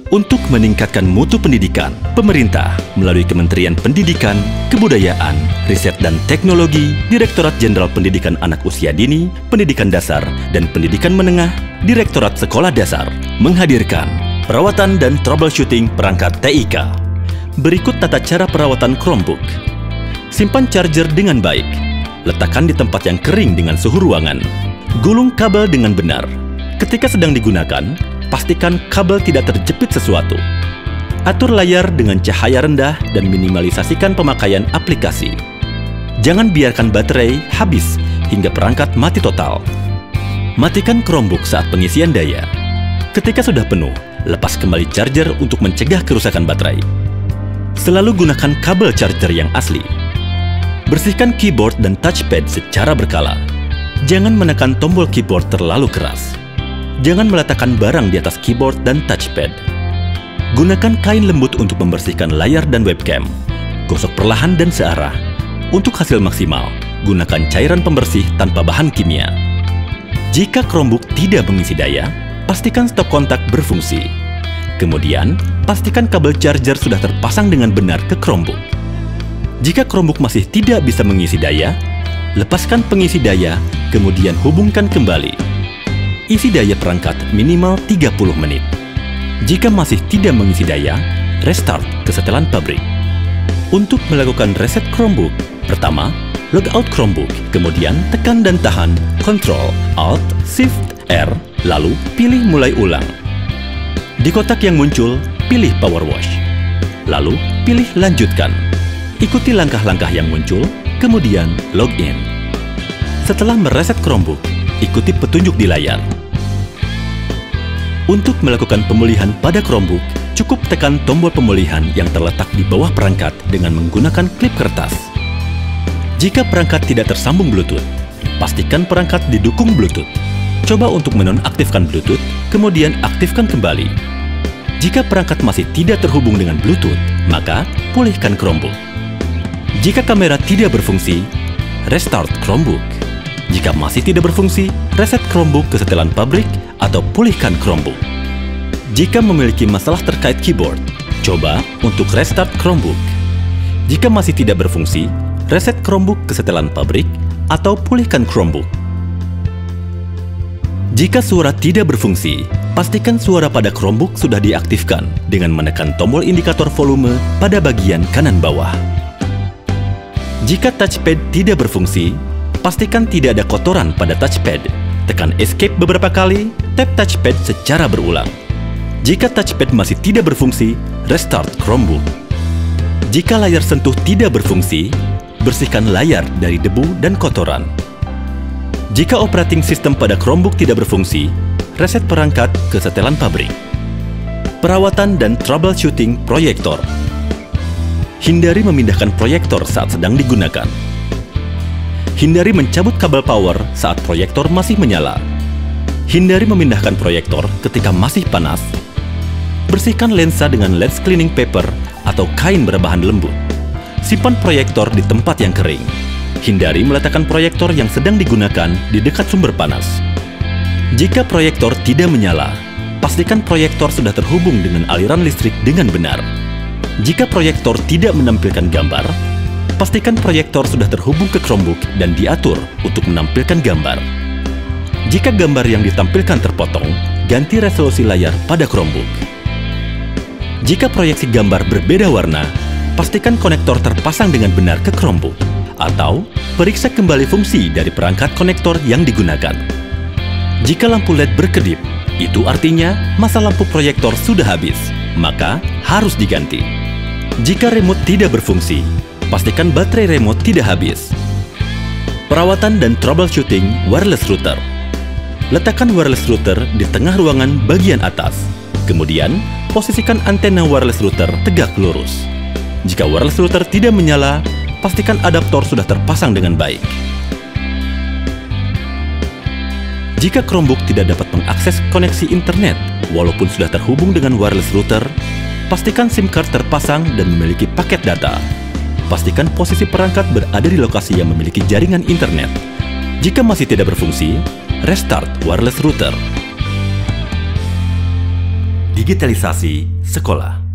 Untuk meningkatkan mutu pendidikan, pemerintah melalui Kementerian Pendidikan, Kebudayaan, Riset dan Teknologi, Direktorat Jenderal Pendidikan Anak Usia Dini, Pendidikan Dasar, dan Pendidikan Menengah, Direktorat Sekolah Dasar, menghadirkan perawatan dan troubleshooting perangkat TIK. Berikut tata cara perawatan Chromebook. Simpan charger dengan baik. Letakkan di tempat yang kering dengan suhu ruangan. Gulung kabel dengan benar. Ketika sedang digunakan, pastikan kabel tidak terjepit sesuatu. Atur layar dengan cahaya rendah dan minimalisasikan pemakaian aplikasi. Jangan biarkan baterai habis hingga perangkat mati total. Matikan Chromebook saat pengisian daya. Ketika sudah penuh, lepas kembali charger untuk mencegah kerusakan baterai. Selalu gunakan kabel charger yang asli. Bersihkan keyboard dan touchpad secara berkala. Jangan menekan tombol keyboard terlalu keras. Jangan meletakkan barang di atas keyboard dan touchpad. Gunakan kain lembut untuk membersihkan layar dan webcam. Gosok perlahan dan searah. Untuk hasil maksimal, gunakan cairan pembersih tanpa bahan kimia. Jika Chromebook tidak mengisi daya, pastikan stop kontak berfungsi. Kemudian, pastikan kabel charger sudah terpasang dengan benar ke Chromebook. Jika Chromebook masih tidak bisa mengisi daya, lepaskan pengisi daya, kemudian hubungkan kembali. Isi daya perangkat minimal 30 menit. Jika masih tidak mengisi daya, restart kesetelan pabrik. Untuk melakukan reset Chromebook, pertama, logout Chromebook, kemudian tekan dan tahan Ctrl, Alt, Shift, R, lalu pilih mulai ulang. Di kotak yang muncul, pilih Power Wash. Lalu, pilih lanjutkan. Ikuti langkah-langkah yang muncul, kemudian login. Setelah mereset Chromebook, ikuti petunjuk di layar. Untuk melakukan pemulihan pada Chromebook, cukup tekan tombol pemulihan yang terletak di bawah perangkat dengan menggunakan klip kertas. Jika perangkat tidak tersambung Bluetooth, pastikan perangkat didukung Bluetooth. Coba untuk menonaktifkan Bluetooth, kemudian aktifkan kembali. Jika perangkat masih tidak terhubung dengan Bluetooth, maka pulihkan Chromebook. Jika kamera tidak berfungsi, restart Chromebook. Jika masih tidak berfungsi, reset Chromebook ke setelan pabrik atau pulihkan Chromebook. Jika memiliki masalah terkait keyboard, coba untuk restart Chromebook. Jika masih tidak berfungsi, reset Chromebook ke setelan pabrik atau pulihkan Chromebook. Jika suara tidak berfungsi, pastikan suara pada Chromebook sudah diaktifkan dengan menekan tombol indikator volume pada bagian kanan bawah. Jika touchpad tidak berfungsi, pastikan tidak ada kotoran pada touchpad. Tekan Escape beberapa kali, tap touchpad secara berulang. Jika touchpad masih tidak berfungsi, restart Chromebook. Jika layar sentuh tidak berfungsi, bersihkan layar dari debu dan kotoran. Jika operating system pada Chromebook tidak berfungsi, reset perangkat ke setelan pabrik. Perawatan dan troubleshooting proyektor. Hindari memindahkan proyektor saat sedang digunakan. Hindari mencabut kabel power saat proyektor masih menyala. Hindari memindahkan proyektor ketika masih panas. Bersihkan lensa dengan lens cleaning paper atau kain berbahan lembut. Simpan proyektor di tempat yang kering. Hindari meletakkan proyektor yang sedang digunakan di dekat sumber panas. Jika proyektor tidak menyala, pastikan proyektor sudah terhubung dengan aliran listrik dengan benar. Jika proyektor tidak menampilkan gambar, pastikan proyektor sudah terhubung ke Chromebook dan diatur untuk menampilkan gambar. Jika gambar yang ditampilkan terpotong, ganti resolusi layar pada Chromebook. Jika proyeksi gambar berbeda warna, pastikan konektor terpasang dengan benar ke Chromebook, atau periksa kembali fungsi dari perangkat konektor yang digunakan. Jika lampu LED berkedip, itu artinya masa lampu proyektor sudah habis, maka harus diganti. Jika remote tidak berfungsi, pastikan baterai remote tidak habis. Perawatan dan troubleshooting wireless router. Letakkan wireless router di tengah ruangan bagian atas. Kemudian, posisikan antena wireless router tegak lurus. Jika wireless router tidak menyala, pastikan adaptor sudah terpasang dengan baik. Jika Chromebook tidak dapat mengakses koneksi internet, walaupun sudah terhubung dengan wireless router, pastikan SIM card terpasang dan memiliki paket data. Pastikan posisi perangkat berada di lokasi yang memiliki jaringan internet. Jika masih tidak berfungsi, restart wireless router. Digitalisasi sekolah.